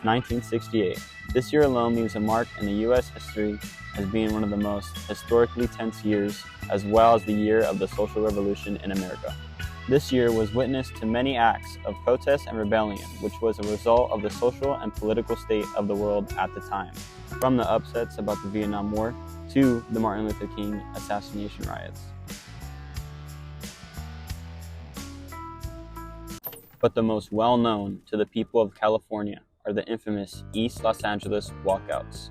1968. This year alone leaves a mark in the U.S. history as being one of the most historically tense years, as well as the year of the social revolution in America. This year was witness to many acts of protest and rebellion, which was a result of the social and political state of the world at the time, from the upsets about the Vietnam War to the Martin Luther King assassination riots. But the most well-known to the people of California are the infamous East Los Angeles walkouts.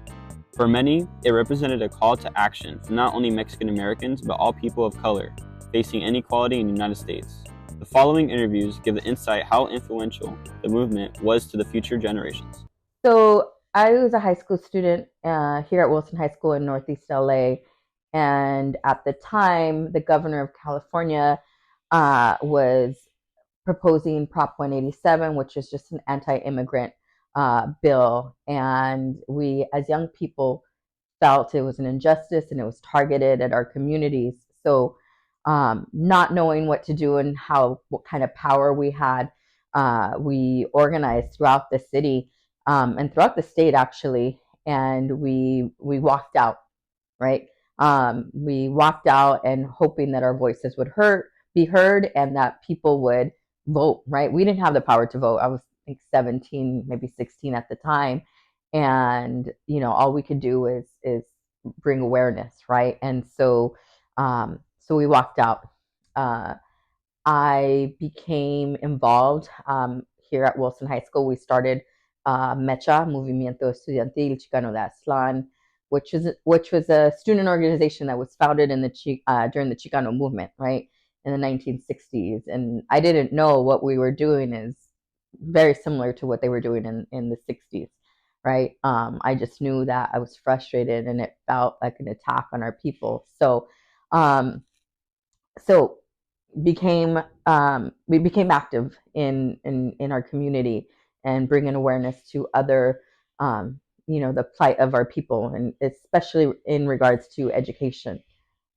For many, it represented a call to action for not only Mexican Americans, but all people of color facing inequality in the United States. The following interviews give the insight how influential the movement was to the future generations. So I was a high school student here at Wilson High School in Northeast LA. And at the time, the governor of California was proposing Prop 187, which is just an anti-immigrant bill. And we, as young people, felt it was an injustice and it was targeted at our communities. So, not knowing what to do and what kind of power we had, we organized throughout the city and throughout the state actually, and we walked out, right? We walked out and hoping that our voices would be heard, and that people would vote, right? We didn't have the power to vote. I was, I think, 17, maybe 16 at the time, and all we could do is bring awareness, right? And so we walked out. Uh, I became involved here at Wilson High School. We started MECHA, Movimiento Estudiantil Chicano de Aztlán, which was a student organization that was founded in during the Chicano movement, right, in the 1960s. And I didn't know what we were doing is very similar to what they were doing in the 60s, right? I just knew that I was frustrated and it felt like an attack on our people. Um, so we became active in our community and bringing awareness to other the plight of our people, and especially in regards to education.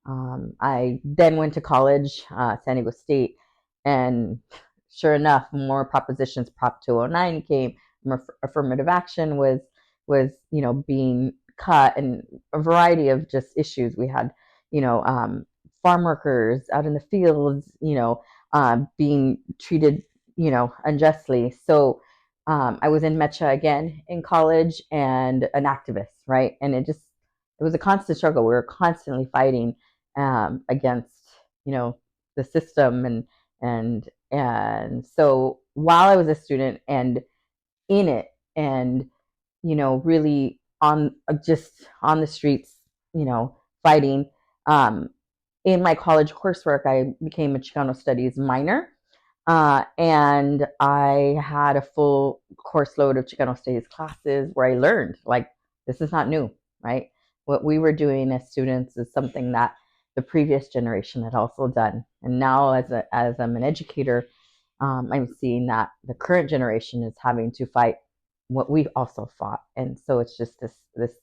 I then went to college, San Diego State, and sure enough, more propositions. Prop 209 came. Affirmative action was being cut, and a variety of just issues. We had farm workers out in the fields, being treated unjustly. So I was in MECHA again in college and an activist, right? And it was a constant struggle. We were constantly fighting against the system, and so while I was a student and in it, and really on just on the streets, fighting. In my college coursework, I became a Chicano Studies minor, and I had a full course load of Chicano Studies classes where I learned, like, this is not new, right? What we were doing as students is something that the previous generation had also done. And now, as I'm an educator, I'm seeing that the current generation is having to fight what we also fought. And so it's just this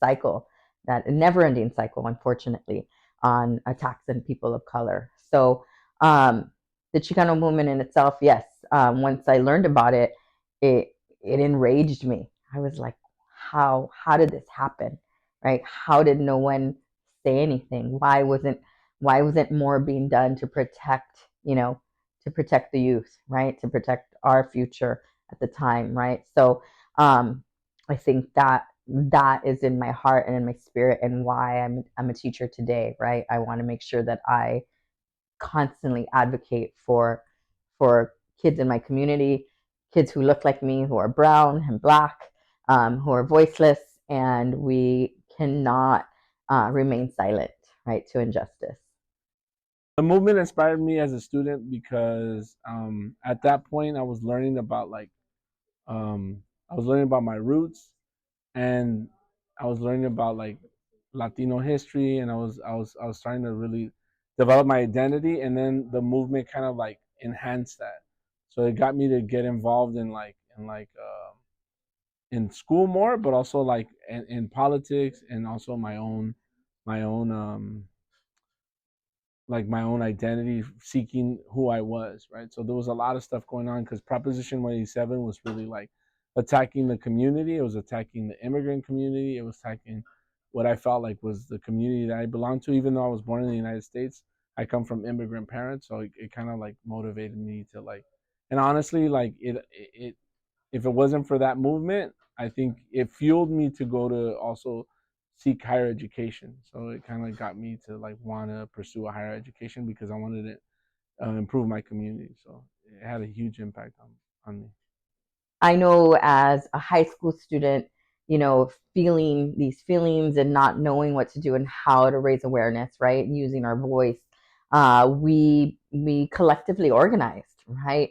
cycle, that a never-ending cycle, unfortunately, on attacks on people of color. So the Chicano movement in itself, yes, once I learned about it, it enraged me. I was like, how did this happen, right? How did no one say anything? Why wasn't more being done to protect, to protect the youth, right? To protect our future at the time, right? So I think that is in my heart and in my spirit, and why I'm a teacher today, right? I want to make sure that I constantly advocate for kids in my community, kids who look like me, who are brown and black, who are voiceless, and we cannot remain silent, right, to injustice. The movement inspired me as a student because at that point I was learning about my roots, and I was learning about like Latino history, and I was starting to really develop my identity, and then the movement kind of like enhanced that. So it got me to get involved in school more, but also like in politics, and also my own like my own identity, seeking who I was, right? So there was a lot of stuff going on because Proposition 187 was really like attacking the community. It was attacking the immigrant community. It was attacking what I felt like was the community that I belonged to. Even though I was born in the United States, I come from immigrant parents, so it kind of like motivated me to like. And honestly, like it if it wasn't for that movement, I think it fueled me to go to also seek higher education. So it kind of got me to like want to pursue a higher education because I wanted to improve my community. So it had a huge impact on me. I know as a high school student, feeling these feelings and not knowing what to do and how to raise awareness, right? Using our voice, we collectively organized, right?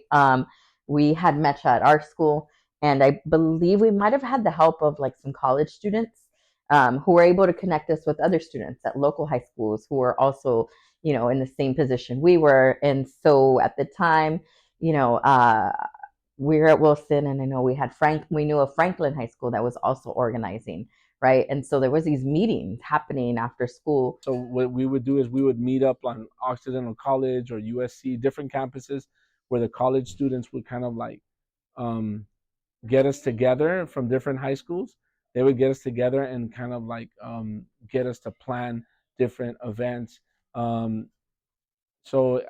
We had Mecha at our school, and I believe we might have had the help of like some college students who were able to connect us with other students at local high schools who were also, in the same position we were. And so at the time, you know, uh, we were at Wilson, and I know we knew of Franklin High School that was also organizing, right? And so there was these meetings happening after school. So what we would do is we would meet up on Occidental College or USC, different campuses, where the college students would kind of like um, get us together from different high schools. They would get us together and kind of like get us to plan different events. Um, so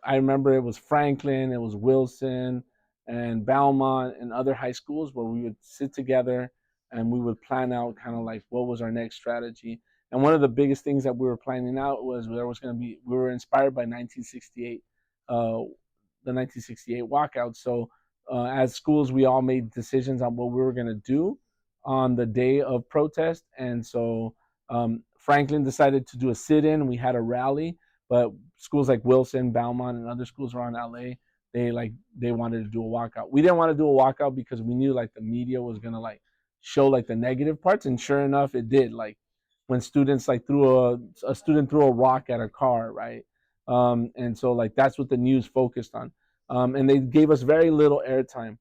I remember it was Franklin, it was Wilson, and Belmont, and other high schools where we would sit together and we would plan out kind of like what was our next strategy. And one of the biggest things that we were planning out was there was going to be, we were inspired by 1968, the 1968 walkout. So as schools, we all made decisions on what we were going to do on the day of protest. And so Franklin decided to do a sit-in. We had a rally, but schools like Wilson, Belmont, and other schools around LA, they wanted to do a walkout. We didn't want to do a walkout because we knew like the media was gonna like show like the negative parts, and sure enough, it did. Like when students like threw a student threw a rock at a car, right? And so like that's what the news focused on, and they gave us very little airtime.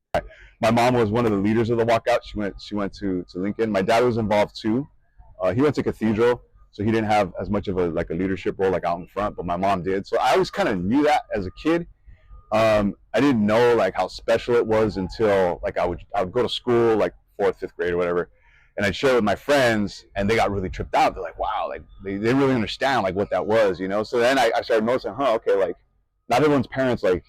My mom was one of the leaders of the walkout. She went to Lincoln. My dad was involved too. He went to Cathedral, so he didn't have as much of a leadership role like out in front, but my mom did. So I always kind of knew that as a kid. I didn't know like how special it was until like I would go to school like fourth, fifth grade or whatever, and I'd share it with my friends, and they got really tripped out. They're like, wow, like they didn't really understand like what that was, you know. So then I started noticing, okay, like not everyone's parents like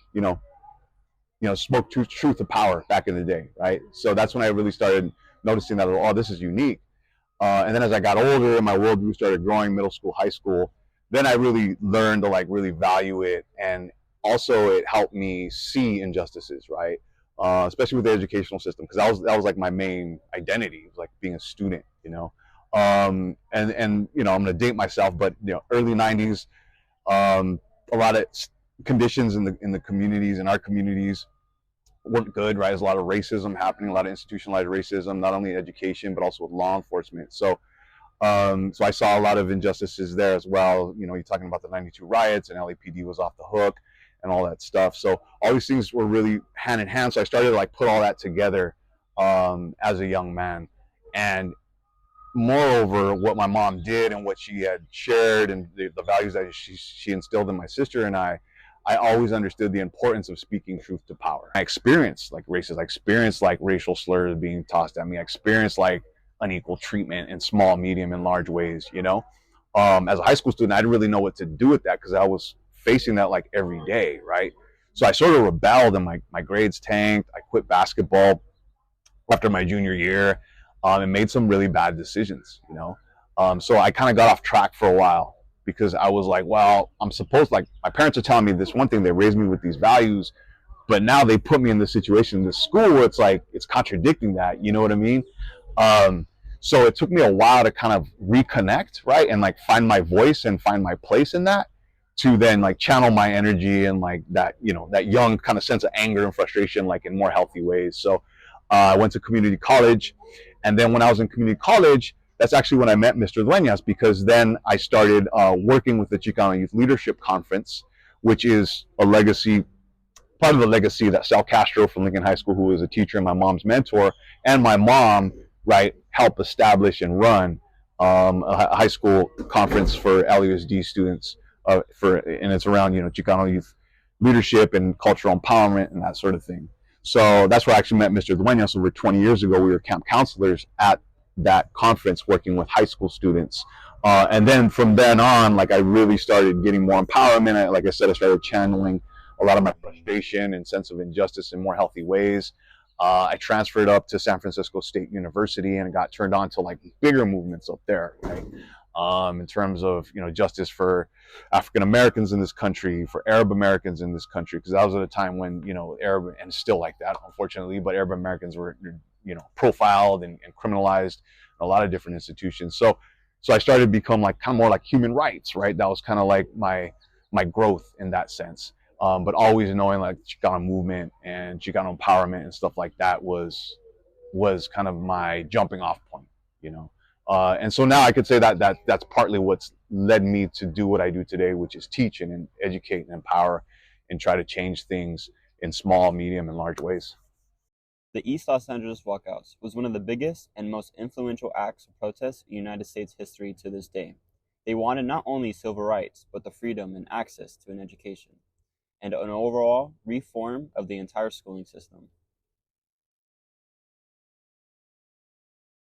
spoke truth to power back in the day, right? So that's when I really started noticing that, oh, this is unique. And then as I got older and my worldview started growing, middle school, high school, then I really learned to like really value it. And also it helped me see injustices, right? Especially with the educational system, because that was like my main identity, was like being a student, you know. And I'm gonna date myself, but early 90s, a lot of conditions in the communities, in our communities, weren't good, right? There's a lot of racism happening, a lot of institutionalized racism, not only in education but also with law enforcement. So so I saw a lot of injustices there as well. You're talking about the 92 riots, and LAPD was off the hook and all that stuff. So all these things were really hand in hand. So I started to like put all that together as a young man. And moreover, what my mom did and what she had shared, and the values that she instilled in my sister and I always understood the importance of speaking truth to power. I experienced like racism. I experienced like racial slurs being tossed at me. I experienced like unequal treatment in small, medium, and large ways, As a high school student, I didn't really know what to do with that because I was facing that like every day, right? So I sort of rebelled, and my grades tanked. I quit basketball after my junior year, and made some really bad decisions, So I kind of got off track for a while, because I was like, well, I'm supposed, like, my parents are telling me this one thing, they raised me with these values, but now they put me in this situation in this school where it's like, it's contradicting that, you know what I mean? So it took me a while to kind of reconnect, right? And like find my voice and find my place in that, to then like channel my energy and like that, that young kind of sense of anger and frustration, like in more healthy ways. So I went to community college. And then when I was in community college, that's actually when I met Mr. Dueñas, because then I started working with the Chicano Youth Leadership Conference, which is a legacy, part of the legacy that Sal Castro from Lincoln High School, who was a teacher and my mom's mentor, and my mom, right, helped establish and run a high school conference for LUSD students, and it's around, Chicano youth leadership and cultural empowerment and that sort of thing. So that's where I actually met Mr. Duenas over 20 years ago. We were camp counselors at that conference working with high school students. And then from then on, like I really started getting more empowerment. Like I said, I started channeling a lot of my frustration and sense of injustice in more healthy ways. I transferred up to San Francisco State University and got turned on to like bigger movements up there, right? In terms of, you know, justice for African Americans in this country, for Arab Americans in this country, because that was at a time when, you know, Arab, and still like that, unfortunately, but Arab Americans were, you know, profiled and criminalized in a lot of different institutions. So I started to become like kind of more like human rights, right? That was kind of like my growth in that sense. But always knowing like Chicano movement and Chicano empowerment and stuff like that was kind of my jumping off point, you know. And so now I could say that that's partly what's led me to do what I do today, which is teach and educate and empower and try to change things in small, medium, and large ways. The East Los Angeles walkouts was one of the biggest and most influential acts of protest in United States history to this day. They wanted not only civil rights, but the freedom and access to an education, and an overall reform of the entire schooling system.